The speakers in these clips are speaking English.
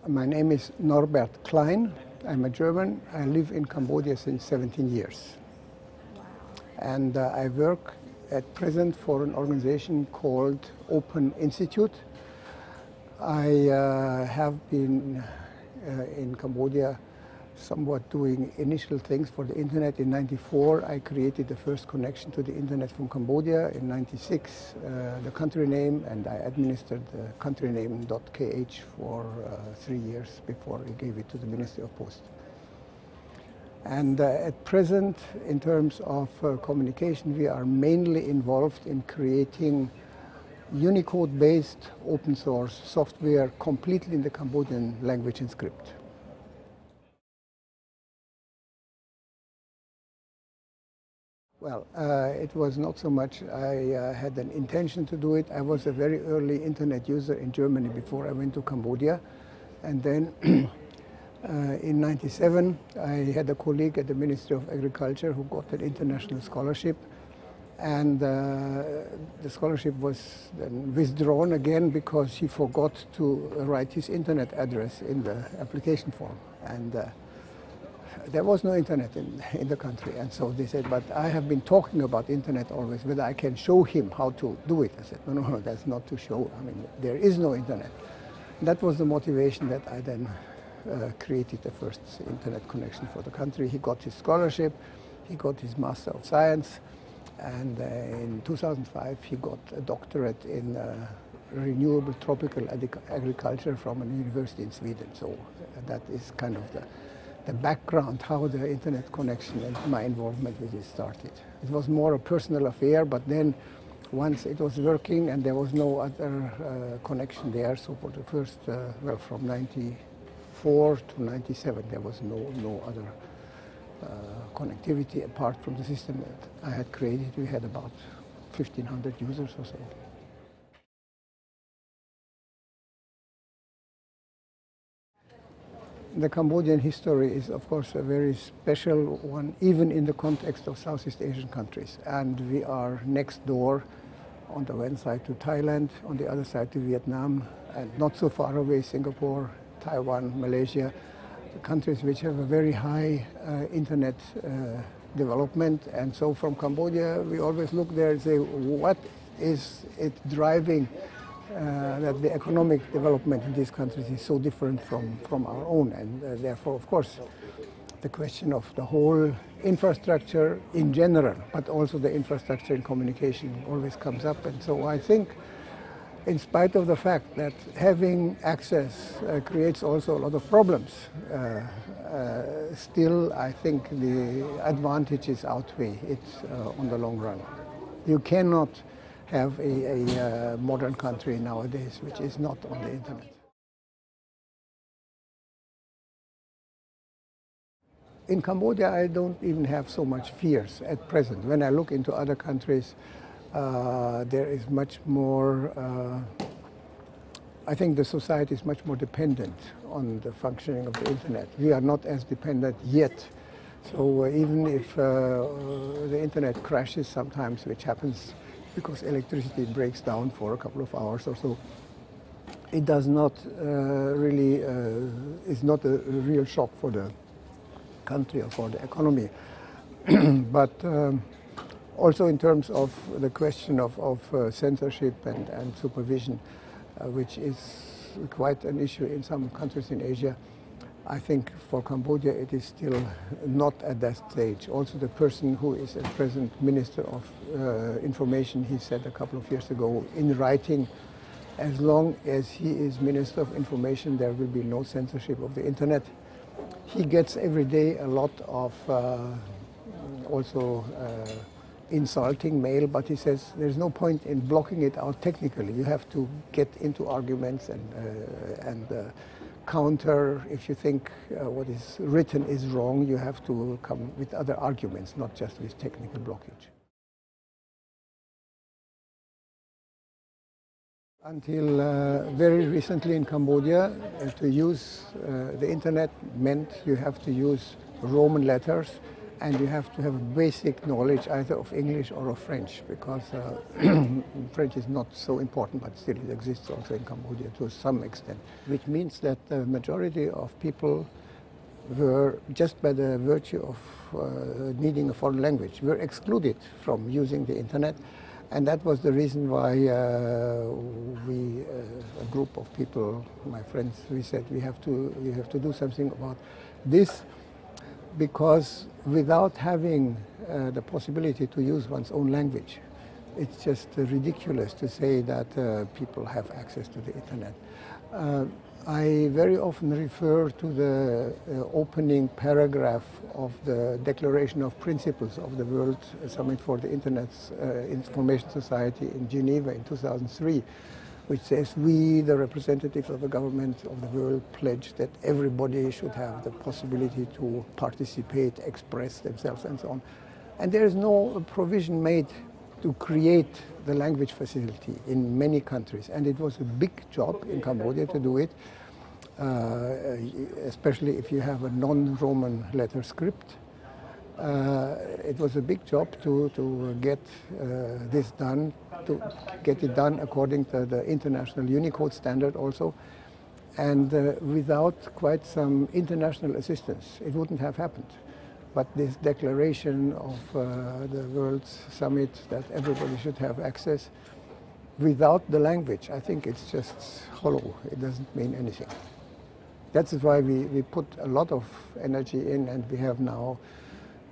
My name is Norbert Klein. I'm a German. I live in Cambodia since 17 years. Wow. And I work at present for an organization called Open Institute. I have been in Cambodia somewhat doing initial things for the internet. In '94, I created the first connection to the internet from Cambodia. In '96, the country name, and I administered the country name .kh for 3 years before I gave it to the Ministry of Post. And at present, in terms of communication, we are mainly involved in creating Unicode-based open source software completely in the Cambodian language and script. Well, it was not so much I had an intention to do it. I was a very early internet user in Germany before I went to Cambodia. And then in '97, I had a colleague at the Ministry of Agriculture who got an international scholarship. And the scholarship was then withdrawn again because he forgot to write his internet address in the application form. And there was no internet in the country. And so they said, but I have been talking about internet always, whether I can show him how to do it. I said, no, that's not to show. I mean, there is no internet. That was the motivation that I then created the first internet connection for the country. He got his scholarship, he got his Master of Science, and in 2005 he got a doctorate in renewable tropical agriculture from a university in Sweden. So that is kind of the background, how the internet connection and my involvement with it started. It was more a personal affair, but then once it was working and there was no other connection there, so for the first, well, from '94 to '97, there was no other connectivity apart from the system that I had created. We had about 1,500 users or so. The Cambodian history is, of course, a very special one, even in the context of Southeast Asian countries. And we are next door, on the one side to Thailand, on the other side to Vietnam, and not so far away, Singapore, Taiwan, Malaysia, countries which have a very high internet development. And so from Cambodia, we always look there and say, what is it driving that the economic development in these countries is so different from our own. And therefore, of course, the question of the whole infrastructure in general, but also the infrastructure in communication always comes up. And so I think, in spite of the fact that having access creates also a lot of problems, still I think the advantages outweigh it on the long run. You cannot have a modern country nowadays which is not on the internet. In Cambodia, I don't even have so much fears at present. When I look into other countries, there is much more, I think the society is much more dependent on the functioning of the internet. We are not as dependent yet. So even if the internet crashes sometimes, which happens because electricity breaks down for a couple of hours or so, it does not really, is not a real shock for the country or for the economy. But also in terms of the question of censorship and supervision, which is quite an issue in some countries in Asia, I think for Cambodia it is still not at that stage. Also the person who is at present Minister of Information, he said a couple of years ago in writing, as long as he is Minister of Information, there will be no censorship of the internet. He gets every day a lot of also insulting mail, but he says there's no point in blocking it out technically. You have to get into arguments and counter. If you think what is written is wrong, you have to come with other arguments, not just with technical blockage. Until very recently in Cambodia, to use the internet meant you have to use Roman letters and you have to have a basic knowledge either of English or of French, because French is not so important, but still it exists also in Cambodia to some extent, which means that the majority of people were, just by the virtue of needing a foreign language, were excluded from using the internet. And that was the reason why a group of people, my friends, we said we have to do something about this, because without having the possibility to use one's own language, it's just ridiculous to say that people have access to the internet. I very often refer to the opening paragraph of the Declaration of Principles of the World Summit for the Internet Information Society in Geneva in 2003, which says, we, the representatives of the government of the world, pledge that everybody should have the possibility to participate, express themselves, and so on. And there is no provision made to create the language facility in many countries. And it was a big job in Cambodia to do it, especially if you have a non-Roman letter script. It was a big job to get this done, to get it done according to the international Unicode standard also. And without quite some international assistance, it wouldn't have happened. But this declaration of the World Summit that everybody should have access, without the language, I think it's just hollow. It doesn't mean anything. That's why we put a lot of energy in, and we have now,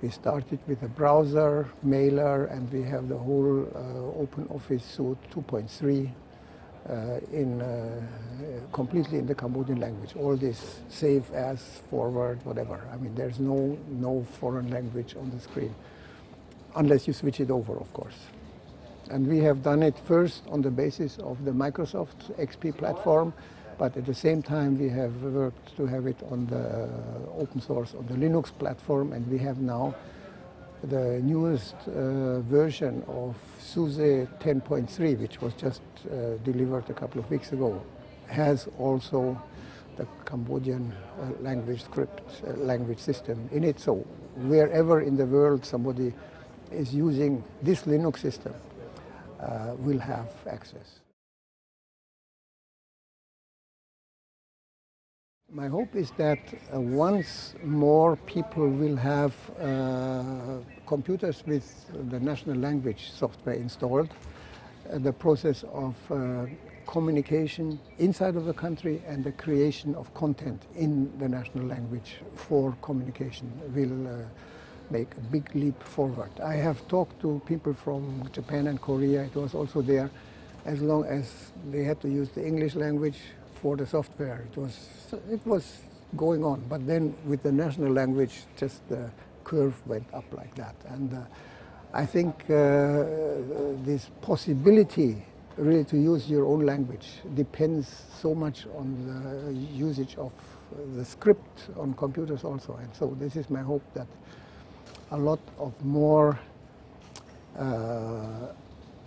we started with a browser, mailer, and we have the whole Open Office Suite 2.3 completely in the Cambodian language. All this save as, forward, whatever. I mean, there's no foreign language on the screen, unless you switch it over, of course. And we have done it first on the basis of the Microsoft XP platform, but at the same time we have worked to have it on the open source, on the Linux platform, and we have now the newest version of SUSE 10.3, which was just delivered a couple of weeks ago, has also the Cambodian language script, language system in it. So wherever in the world somebody is using this Linux system will have access. My hope is that once more people will have computers with the national language software installed, the process of communication inside of the country and the creation of content in the national language for communication will make a big leap forward. I have talked to people from Japan and Korea. It was also there. As long as they had to use the English language for the software, it was going on. But then with the national language, just the curve went up like that. And I think this possibility really to use your own language depends so much on the usage of the script on computers also. And so this is my hope, that a lot of more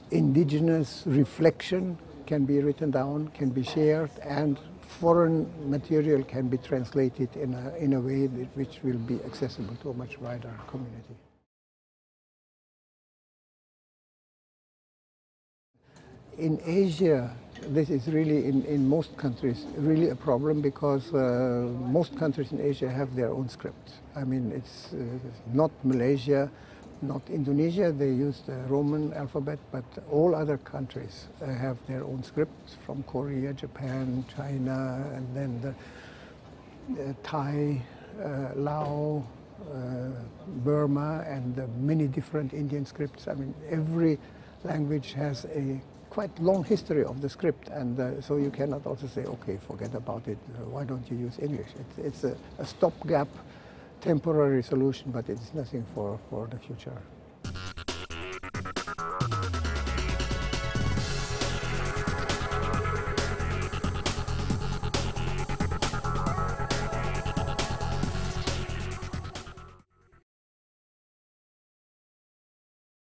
indigenous reflection can be written down, can be shared, and foreign material can be translated in a way which will be accessible to a much wider community. In Asia, this is really, in most countries, really a problem, because most countries in Asia have their own script. I mean, it's not Malaysia, not Indonesia, they use the Roman alphabet, but all other countries have their own scripts, from Korea, Japan, China, and then the Thai, Lao, Burma, and the many different Indian scripts. I mean, every language has a quite long history of the script, and so you cannot also say, okay, forget about it, why don't you use English? It's a stopgap, temporary solution, but it's nothing for the future.